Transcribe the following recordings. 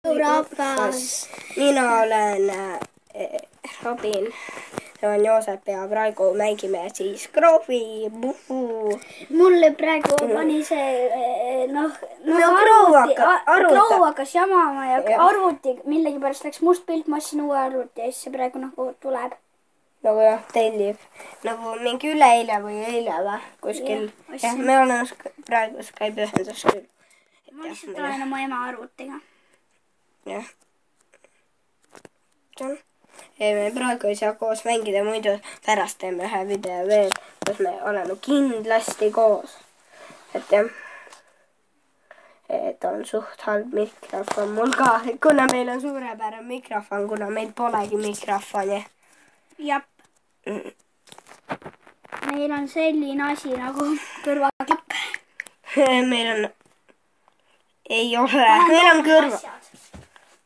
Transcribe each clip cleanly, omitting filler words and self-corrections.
rahvas. Mina olen Robin. See on Joosep ja praegu mängime siis Kroovi. Mulle praegu pani see Kroov hakkas jamama ja arvuti millegipärast läks must pilt, ma ostsin uue arvuti ja siis see praegu nagu tuleb. Nagu jah, tellib. Nagu mingi üleeile või eile või kuskil. Jah, me oleme praegu Skype'i ühendus küll. Ma lihtsalt olen oma ema arvutiga. Jah. Me praegu ei saa koos mängida, muidu pärast teeme ühe video veel, kus me oleme kindlasti koos. Et jah, et on suht halb mikrofon mul ka, kuna meil on suurepärane mikrofon, kuna meil polegi mikrofoni. Jap. Meil on selline asi nagu kõrvaklapp. Meil on... Ei ole. Meil on kõrva.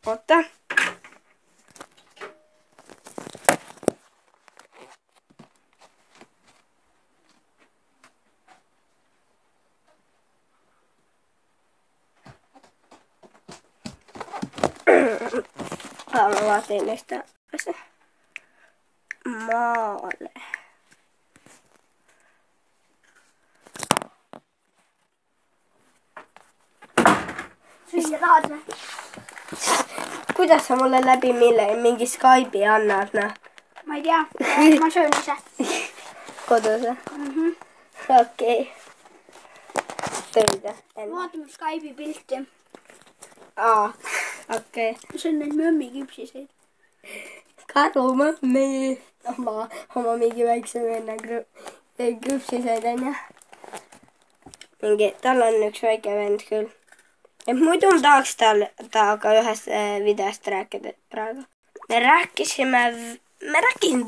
Oota. Ma vaatan näistä maale. Süüa tahad või? Kuidas sa mulle läbi mingi Skype'i annad, noh? Ma ei tea, ma söön ise. Kodus või? Okei. Töide. Vaatame Skype'i pilti. Okei. See on neid mömmi küpsiseid. Karumõmmi. Oma mingi väikse venna küpsiseid on jah. Tal on üks väike vend küll. Et muidu ma tahaks taaga ühest videost rääkida praegu. Me rääkisime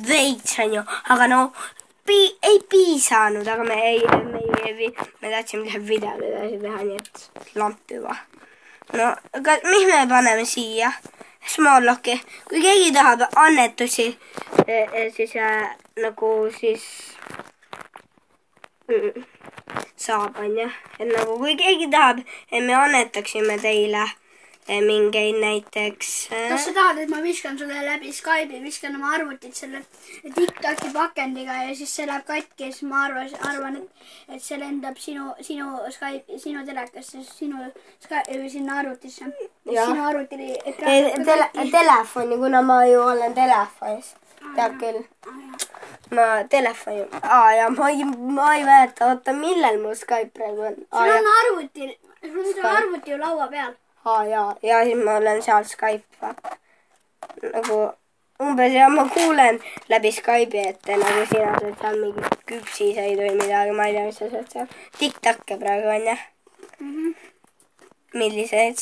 veits, on ju, aga no ei piisanud, aga me tahtsime teha videod edasi teha, nii et lamp juba. No, aga mis me paneme siia? Smallocki. Kui keegi tahab annetusi, siis nagu siis saab, on ju. Et nagu kui keegi tahab, et me annetaksime teile mingeid näiteks... Kas sa tahad, et ma viskan sulle läbi Skype'i, viskan oma arvutit selle TikToki pakendiga ja siis see läheb katki ja siis ma arvan, et see lendab sinu telekasse, sinna arvutisse. Sinu arvutile ekraani. Telefoni, kuna ma ju olen telefonis. Teab küll. Ma telefoni... ja ma ei mäleta, oota, millel mul Skype praegu on? Sul on arvuti ju laua peal. Ja siis ma olen seal Skype. Nagu umbes ja ma kuulen läbi Skype'i, et nagu sina saad seal mingi küpsiseid või midagi, ma ei tea, mis sa saad seal. TikTokke praegu on jah. Milliseid?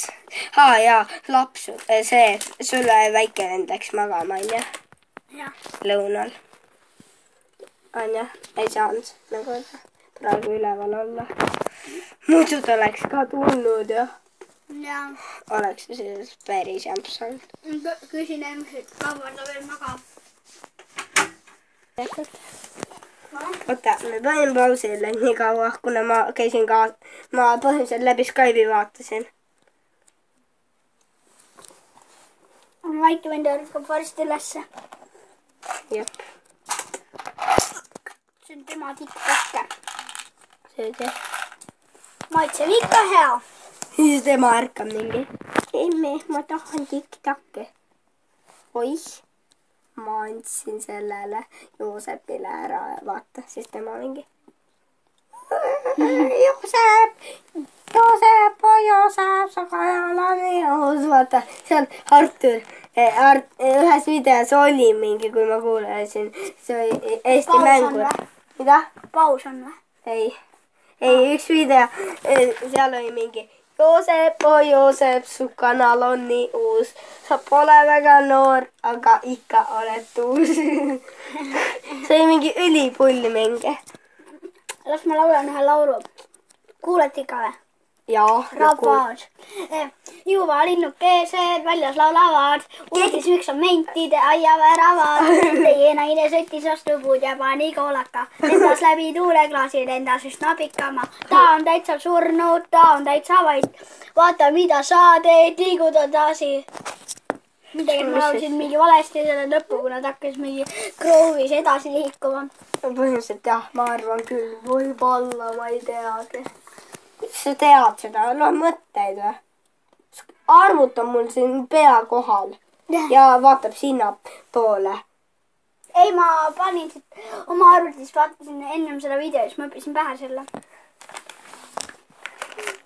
Ja lapsud. See, sulle väike vend läks magama, on jah? Lõunal. On jah? Ei saanud nagu praegu üleval olla. Muidu ta oleks ka tulnud jah. Oleks siis päris jamps olnud. Küsin eelmiselt, kaua ta veel magab. Oota, me panin pausile nii kaua, kuna ma käisin ka, ma põhimõtteliselt läbi Skype'i vaatasin. Väike vend ärkab varsti ülesse. Jep. See on tema TikTokke. See on see. Maitseb ikka hea. Siis tema ärkab mingi. Emme, ma tahan TikTokke. Oih, ma andsin sellele Joosepile ära, vaata, siis tema mingi. Joosep, sa kajalan eos, vaata, see on Artur. Ühes videos oli mingi, kui ma kuulasin, see oli Eesti mängu. Mida? Paus on või? Ei, üks video, seal oli mingi Joosep, su kanal on nii uus. Sa pole väga noor, aga ikka oled uus. See oli mingi ülipulli mingi. Las ma laulan ühe laulu. Kuuled ikka või? Rabas. Juba linnukesed väljas laulavad, uudisüksamentid aiaväravad. Teie naine sõttis vastu puud ja pani koolaka. Lendas läbi tuuleklaasi, lendas üsna pikama. Ta on täitsa surnud, ta on täitsa vait. Vaata, mida sa teed, liigud edasi. Tegelikult ma laulsin mingi valesti selle lõppu, kui nad hakkas mingi kroovis edasi liikuma. Põhimõtteliselt jah, ma arvan küll, võib-olla, ma ei teagi. Kuidas sa tead seda? Loe mõtteid või? Arvut on mul siin pea kohal ja vaatab sinna poole. Ei, ma panin oma arvutist, vaatasin ennem seda video, siis ma õppisin pähe selle.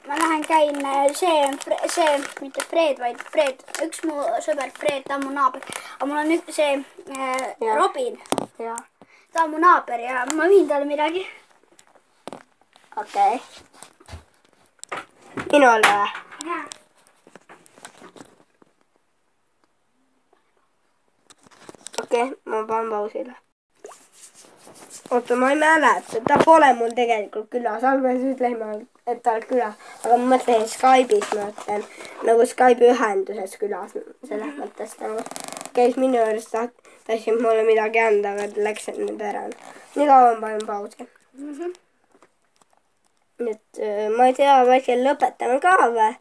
Ma lähen käin, see, mitte Fred, vaid Fred, üks mu sõber Fred, ta on mu naaber. Aga mul on üks see Robin. Ja. Ta on mu naaber ja ma viin talle midagi. Okei. Minule või? Jaa. Okei, ma panen pausile. Oota, ma ei mäleta, ta pole mul tegelikult külas, alguses ütleme, et ta oled külas, aga ma mõtlen Skype'is, ma mõtlen nagu Skype'i ühenduses külas, selles mõttes nagu käis minu juures, tahtsin mulle midagi anda, aga läks nüüd ära. Nii kaua ma panen pausi. Nüüd ma ei tea, väike lõpetame ka või?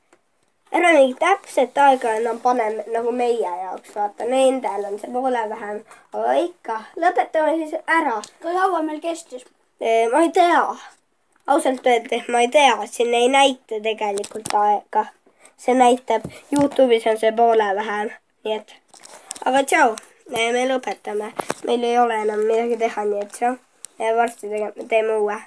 Ära mingi täpset aega enam paneme nagu meie jaoks, vaata, nendel on see poole vähem, aga ikka, lõpetame siis ära. Kui kaua meil kestis? Ma ei tea, ausalt öeldes ma ei tea, siin ei näita tegelikult aega. See näitab, YouTube'is on see poole vähem, nii et, aga tšau, me lõpetame, meil ei ole enam midagi teha, nii et tšau, ja varsti teeme uue.